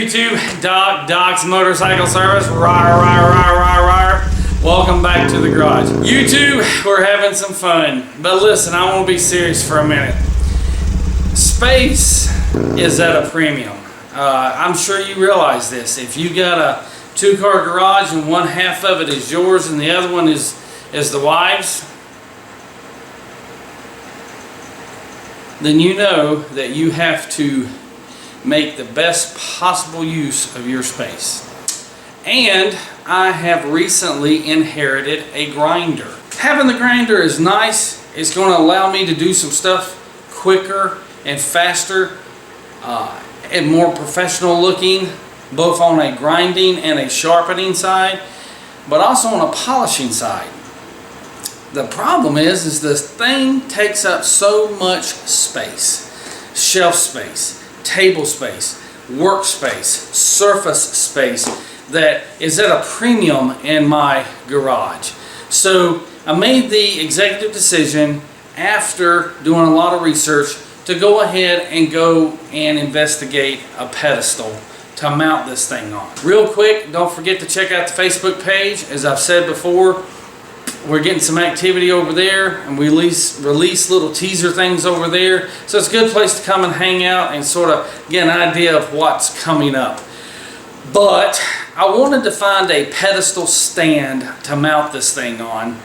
YouTube? Doc's Motorcycle Service. Rawr, rawr, rawr, rawr, rawr. Welcome back to the garage. YouTube, we're having some fun. But listen, I want to be serious for a minute. Space is at a premium. I'm sure you realize this. If you got a two-car garage and one half of it is yours and the other one is the wife's, then you know that you have to make the best possible use of your space. And I have recently inherited a grinder. Having the grinder is nice. It's going to allow me to do some stuff quicker and faster and more professional looking, both on a grinding and a sharpening side, but also on a polishing side. The problem is this thing takes up so much space. Shelf space, table space, workspace, surface space that is at a premium in my garage. So I made the executive decision after doing a lot of research to go ahead and investigate a pedestal to mount this thing on. Real quick, don't forget to check out the Facebook page. As I've said before, we're getting some activity over there, and we release little teaser things over there. So it's a good place to come and hang out and sort of get an idea of what's coming up. But I wanted to find a pedestal stand to mount this thing on.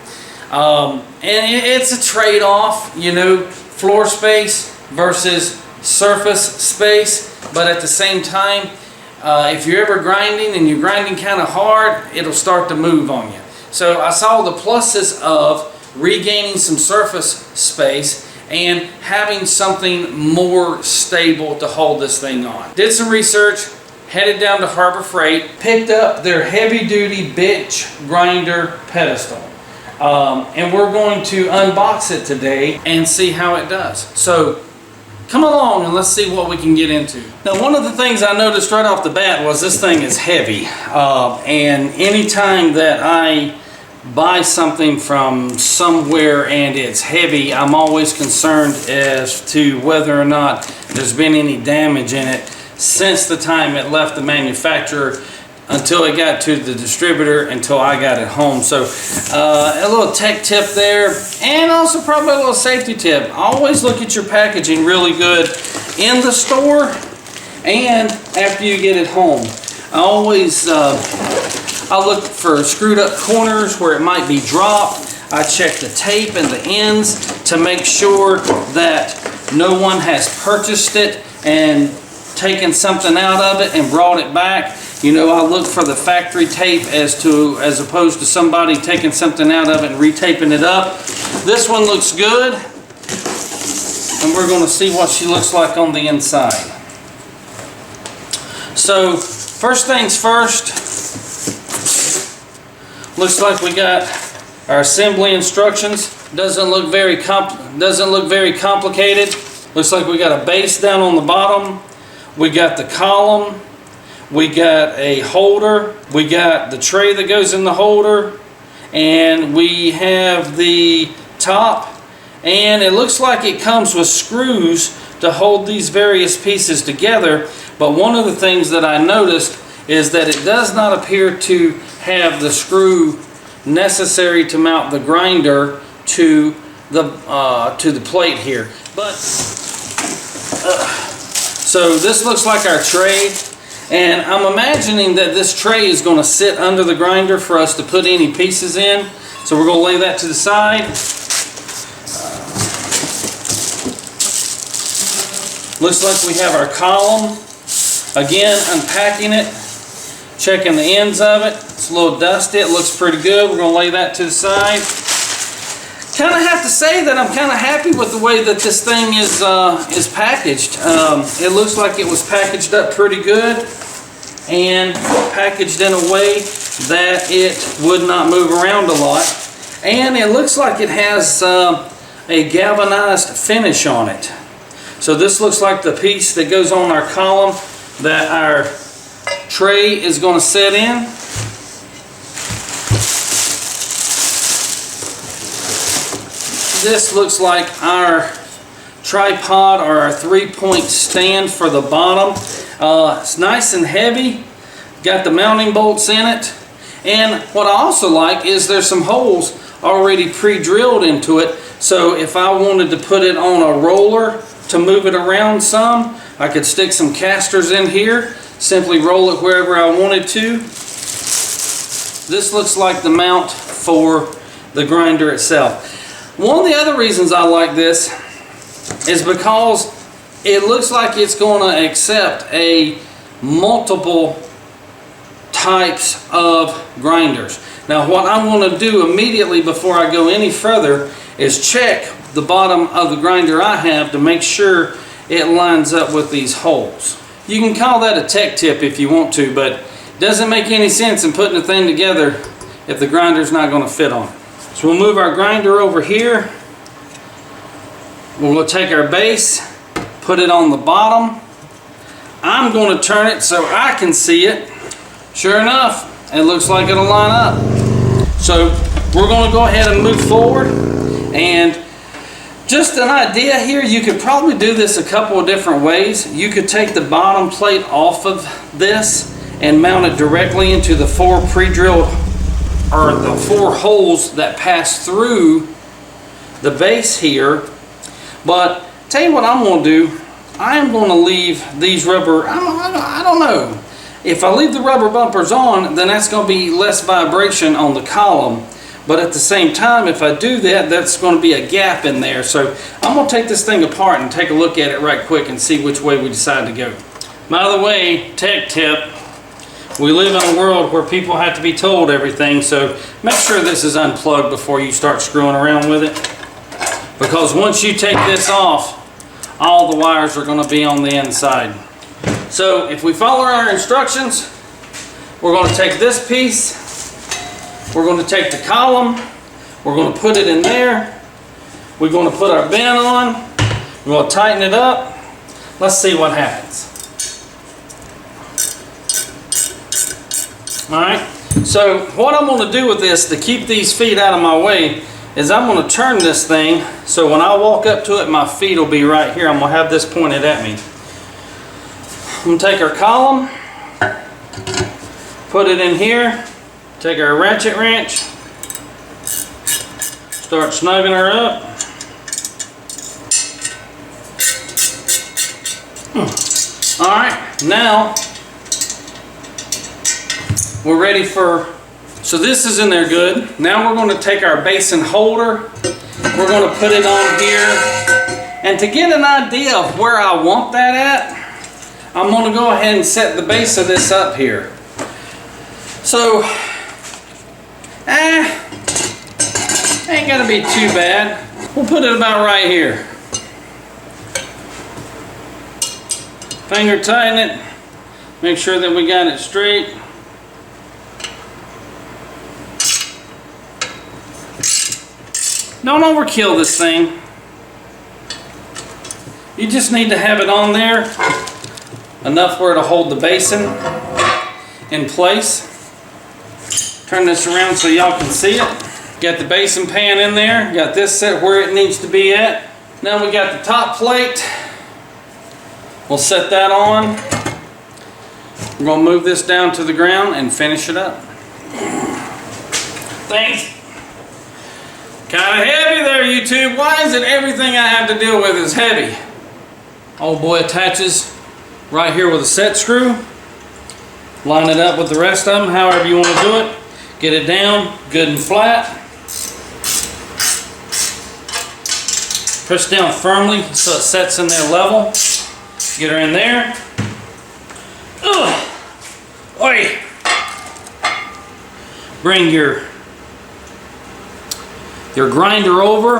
And it's a trade-off, you know, floor space versus surface space. But at the same time, if you're ever grinding and you're grinding kind of hard, it'll start to move on you. So I saw the pluses of regaining some surface space and having something more stable to hold this thing on. Did some research, headed down to Harbor Freight, picked up their heavy-duty bench grinder pedestal. And we're going to unbox it today and see how it does. So come along and let's see what we can get into. Now, one of the things I noticed right off the bat was this thing is heavy. And anytime that I buy something from somewhere and it's heavy, I'm always concerned as to whether or not there's been any damage in it since the time it left the manufacturer until it got to the distributor, until I got it home. So a little tech tip there, and also probably a little safety tip. Always look at your packaging really good in the store and after you get it home. I always I look for screwed up corners where it might be dropped. I check the tape and the ends to make sure that no one has purchased it and taken something out of it and brought it back. You know, I look for the factory tape as opposed to somebody taking something out of it and retaping it up. This one looks good, and we're going to see what she looks like on the inside. So, first things first, looks like we got our assembly instructions. Doesn't look very complicated. Looks like we got a base down on the bottom. We got the column. We got a holder, we got the tray that goes in the holder, and we have the top, and it looks like it comes with screws to hold these various pieces together. But one of the things that I noticed is that it does not appear to have the screw necessary to mount the grinder to the plate here. But so this looks like our tray. And I'm imagining that this tray is going to sit under the grinder for us to put any pieces in. So we're going to lay that to the side. Looks like we have our column. Again, unpacking it, checking the ends of it. It's a little dusty. It looks pretty good. We're going to lay that to the side. Kind of have to say that I'm kind of happy with the way that this thing is packaged. It looks like it was packaged up pretty good and packaged in a way that it would not move around a lot. And it looks like it has a galvanized finish on it. So this looks like the piece that goes on our column that our tray is going to sit in. This looks like our tripod or our 3-point stand for the bottom. It's nice and heavy, got the mounting bolts in it, and what I also like is there's some holes already pre-drilled into it, so if I wanted to put it on a roller to move it around some, I could stick some casters in here, simply roll it wherever I wanted to. This looks like the mount for the grinder itself. One of the other reasons I like this is because it looks like it's going to accept a multiple types of grinders. Now what I'm going to do immediately before I go any further is check the bottom of the grinder I have to make sure it lines up with these holes. You can call that a tech tip if you want to, but it doesn't make any sense in putting a thing together if the grinder's not going to fit on it. So we'll move our grinder over here. We'll take our base, put it on the bottom. I'm going to turn it so I can see it. Sure enough, it looks like it'll line up. So we're going to go ahead and move forward, and just an idea here, you could probably do this a couple of different ways. You could take the bottom plate off of this and mount it directly into the 4 pre-drilled, or the 4 holes that pass through the base here. But tell you what I'm going to do, I am going to leave these rubber, I don't know. If I leave the rubber bumpers on, then that's going to be less vibration on the column. But at the same time, if I do that, that's going to be a gap in there. So I'm going to take this thing apart and take a look at it right quick and see which way we decide to go. By the way, tech tip, we live in a world where people have to be told everything, so make sure this is unplugged before you start screwing around with it. Because once you take this off, all the wires are going to be on the inside. So if we follow our instructions, we're going to take this piece, we're going to take the column, we're going to put it in there, we're going to put our bend on, we're going to tighten it up. Let's see what happens. Alright, so what I'm going to do with this to keep these feet out of my way is I'm going to turn this thing so when I walk up to it, my feet will be right here. I'm going to have this pointed at me. I'm going to take our column, put it in here, take our ratchet wrench, start snugging her up. Alright, now we're ready for, so this is in there good. Now we're going to take our basin holder, we're going to put it on here, and to get an idea of where I want that at, I'm going to go ahead and set the base of this up here. So, ain't gonna be too bad. We'll put it about right here. Finger tighten it, make sure that we got it straight. Don't overkill this thing. You just need to have it on there enough where to hold the basin in place. Turn this around so y'all can see it. Got the basin pan in there. Got this set where it needs to be at. Now we got the top plate. We'll set that on. We're going to move this down to the ground and finish it up. Thanks. Kind of heavy there, YouTube. Why is it everything I have to deal with is heavy? Old boy attaches right here with a set screw. Line it up with the rest of them, however you want to do it. Get it down, good and flat. Push down firmly so it sets in there level. Get her in there. Ugh. Oi. Bring your grinder over.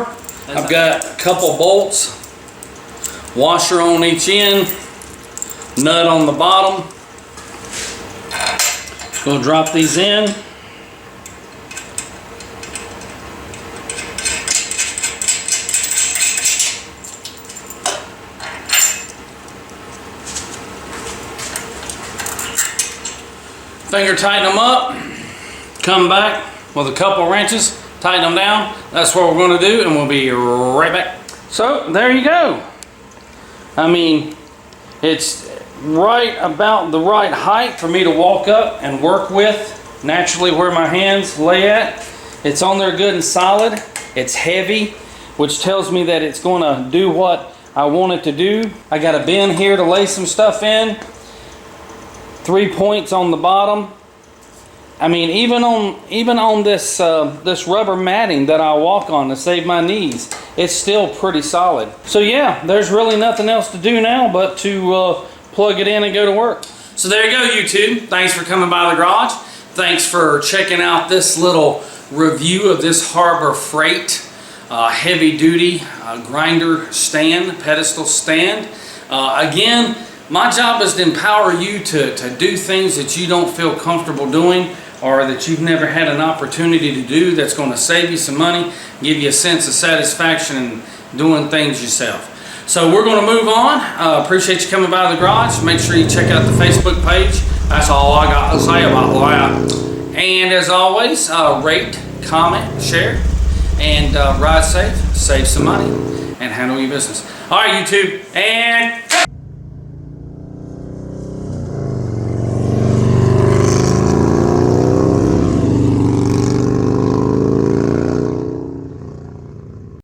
I've got a couple bolts, washer on each end, nut on the bottom. Gonna drop these in. Finger tighten them up, come back with a couple wrenches, tighten them down. That's what we're going to do, and we'll be right back. So there you go. I mean, it's right about the right height for me to walk up and work with. Naturally where my hands lay at. It's on there good and solid. It's heavy, which tells me that it's going to do what I want it to do. I got a bin here to lay some stuff in. 3 points on the bottom. I mean, even on this this rubber matting that I walk on to save my knees, it's still pretty solid. So yeah, there's really nothing else to do now but to plug it in and go to work. So there you go, YouTube. Thanks for coming by the garage. Thanks for checking out this little review of this Harbor Freight heavy duty grinder stand, pedestal stand. Again, my job is to empower you to do things that you don't feel comfortable doing, or that you've never had an opportunity to do, that's going to save you some money, give you a sense of satisfaction in doing things yourself. So we're going to move on. Appreciate you coming by the garage. Make sure you check out the Facebook page. That's all I got to say about that. And as always, rate, comment, share, and ride safe, save some money, and handle your business. All right, YouTube, and...